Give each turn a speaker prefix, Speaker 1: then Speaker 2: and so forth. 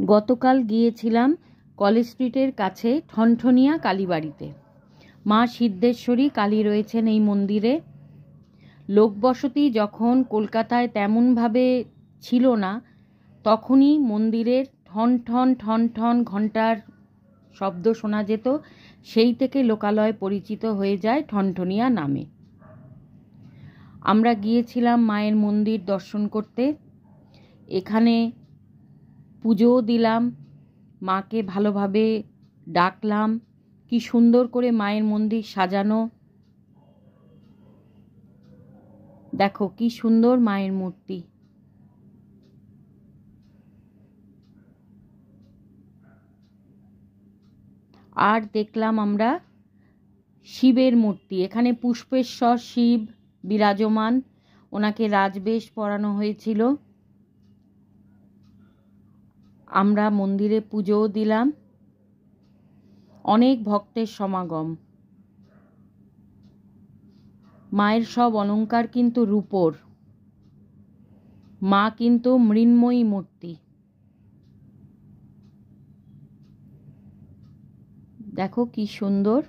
Speaker 1: গতকাল গিয়েছিলাম কলেজ স্ট্রিটের কাছে ঠনঠনিয়া কালীবাড়িতে। মা সিদ্ধেশ্বরী কালী রয়েছেন এই মন্দিরে। লোকবসতি যখন কলকাতায় তেমনভাবে ছিল না, তখনই মন্দিরের ঠন ঠন ঠন ঠন ঘণ্টার শব্দ শোনা যেত। সেই থেকে লোকালয় পরিচিত হয়ে যায় ঠনঠনিয়া নামে। আমরা গিয়েছিলাম মায়ের মন্দির দর্শন করতে। এখানে পুজোও দিলাম, মাকে ভালোভাবে ডাকলাম। কি সুন্দর করে মায়ের মন্দির সাজানো, দেখো কি সুন্দর মায়ের মূর্তি। আর দেখলাম আমরা শিবের মূর্তি। এখানে পুষ্পেশ্বর শিব বিরাজমান, ওনাকে রাজবেশ পরানো হয়েছিল। আমরা মন্দিরে পুজোও দিলাম। অনেক ভক্তের সমাগম। মায়ের সব অলংকার কিন্তু রূপোর। মা কিন্তু মৃন্ময়ী মূর্তি। দেখো কি সুন্দর।